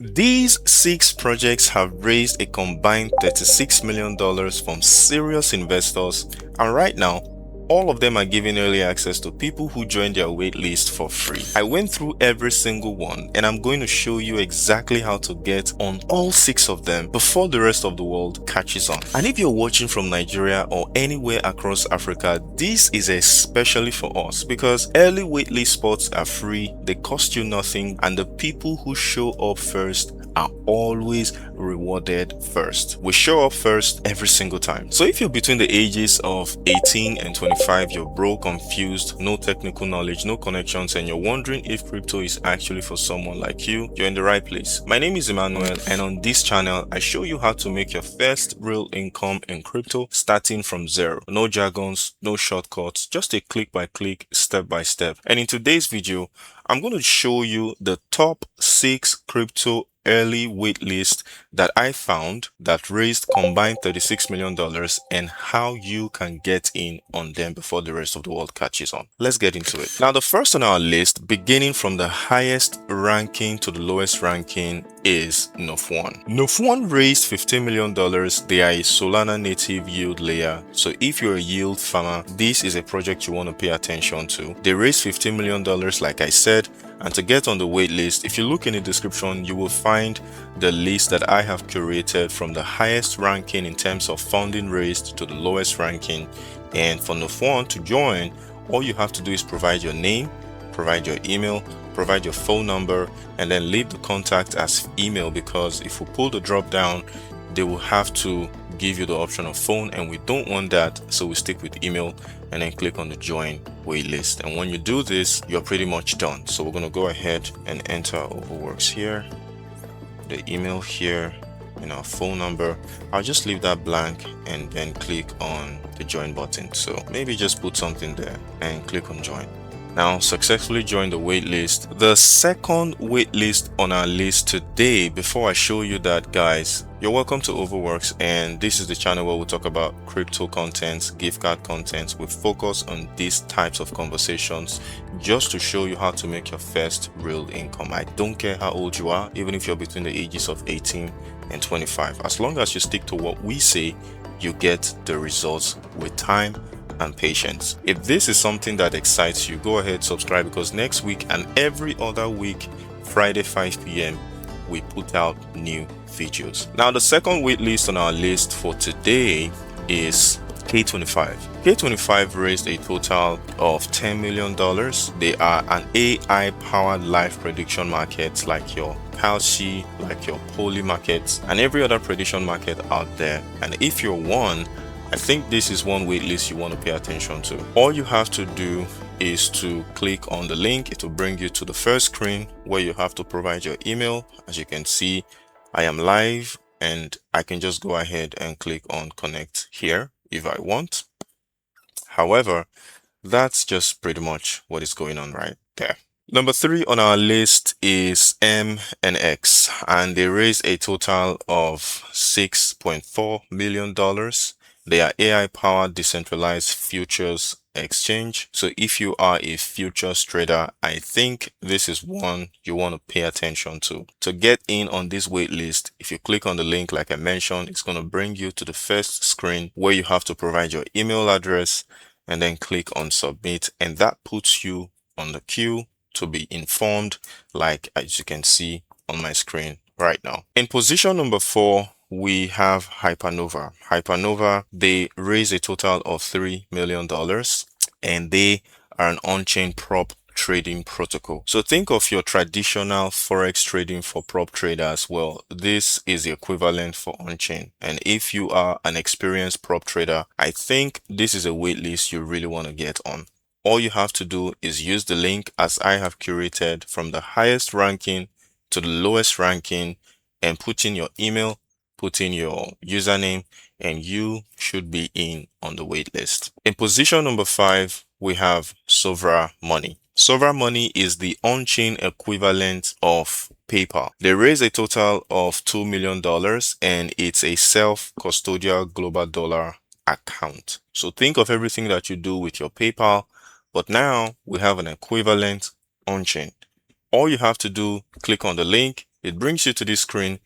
These 6 projects have raised a combined $36 million from serious investors, and right now, all of them are giving early access to people who join their waitlist for free. I went through every single one, and I'm going to show you exactly how to get on all 6 of them before the rest of the world catches on. And if you're watching from Nigeria or anywhere across Africa, this is especially for us because early waitlist spots are free, they cost you nothing, and the people who show up first are always rewarded first. We show up first every single time. So if you're between the ages of 18 and 25, you're broke, confused, no technical knowledge, no connections, and you're wondering if crypto is actually for someone like you, you're in the right place. My name is Emmanuel, and on this channel, I show you how to make your first real income in crypto starting from zero. No jargons, no shortcuts, just a click by click, step by step. And in today's video, I'm going to show you the top 6 crypto early waitlist that I found that raised combined $36 million and how you can get in on them before the rest of the world catches on. Let's get into it. Now, the first on our list, beginning from the highest ranking to the lowest ranking, is NOF1. NOF1 raised $15 million. They are a Solana-native yield layer. So if you're a yield farmer, this is a project you want to pay attention to. They raised $15 million, like I said. And to get on the wait list, if you look in the description, you will find the list that I have curated from the highest ranking in terms of funding raised to the lowest ranking. And for NOF1 to join, all you have to do is provide your name, provide your email, provide your phone number, and then leave the contact as email, because if we pull the drop down, they will have to give you the option of phone, and we don't want that, so we stick with email and then click on the join waitlist. And when you do this, you're pretty much done. So we're going to go ahead and enter Overworks here, the email here, and our phone number. I'll just leave that blank and then click on the join button. So maybe just put something there and click on join. Now successfully joined the waitlist. The second waitlist on our list today, before I show you that, guys, you're welcome to Overworks, and this is the channel where we talk about crypto contents, gift card contents. We focus on these types of conversations just to show you how to make your first real income. I don't care how old you are, even if you're between the ages of 18 and 25. As long as you stick to what we say, you get the results with time and patience. If this is something that excites you, go ahead, subscribe, because next week and every other week, Friday 5 p.m, we put out new videos. Now, the second waitlist on our list for today is K25. K25 raised a total of $10 million. They are an AI-powered live prediction market like your Palsy, like your Poly markets, and every other prediction market out there. And if you're one, I think this is one waitlist you want to pay attention to. All you have to do is to click on the link. It will bring you to the first screen where you have to provide your email. As you can see, I am live, and I can just go ahead and click on connect here if I want. However, that's just pretty much what is going on right there. Number 3 on our list is mnx, and they raised a total of $6.4 million. They are AI-powered decentralized futures exchange. So if you are a futures trader, I think this is one you want to pay attention to. To get in on this waitlist, if you click on the link like I mentioned, it's going to bring you to the first screen where you have to provide your email address and then click on submit, and that puts you on the queue to be informed, like as you can see on my screen right now. In position number 4, we have Hypernova. Hypernova, they raise a total of $3 million, and they are an on-chain prop trading protocol. So think of your traditional forex trading for prop traders. Well, this is the equivalent for on-chain. And if you are an experienced prop trader, I think this is a waitlist you really want to get on. All you have to do is use the link as I have curated from the highest ranking to the lowest ranking, and put in your email, put in your username, and you should be in on the waitlist. In position number 5, we have Sovra Money. Sovra Money is the on-chain equivalent of PayPal. They raised a total of $2 million, and it's a self-custodial global dollar account. So think of everything that you do with your PayPal, but now we have an equivalent on-chain. All you have to do, click on the link, It brings you to this screen.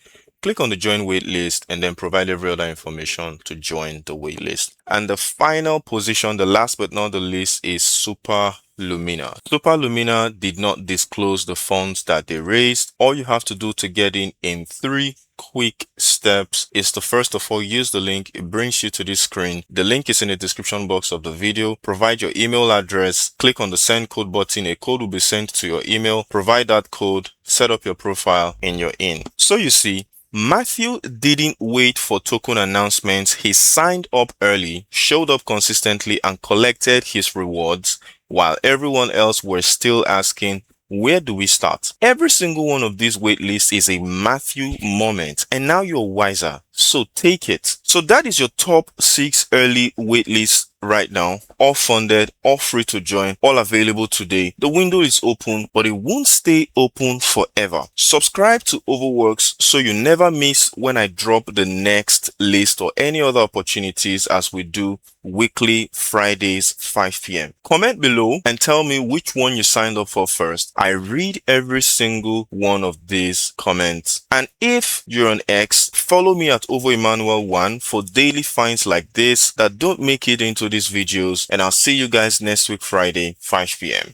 Click on the join waitlist and then provide every other information to join the waitlist. And the final position, the last but not the least, is Superluminal. Superluminal did not disclose the funds that they raised. All you have to do to get in 3 quick steps is to first of all use the link. It brings you to this screen. The link is in the description box of the video. Provide your email address, click on the send code button. A code will be sent to your email. Provide that code, set up your profile, and you're in. So you see, Matthew didn't wait for token announcements. He signed up early, showed up consistently, and collected his rewards while everyone else were still asking, where do we start? Every single one of these waitlists is a Matthew moment, and now you're wiser, so take it. So that is your top 6 early waitlists right now, all funded, all free to join, all available today. The window is open, but it won't stay open forever. Subscribe to Overworks so you never miss when I drop the next list or any other opportunities as we do weekly Fridays 5 p.m. Comment below and tell me which one you signed up for first. I read every single one of these comments. And if you're on X, follow me at OverEmmanuel1 for daily finds like this that don't make it into these videos, and I'll see you guys next week Friday 5 p.m.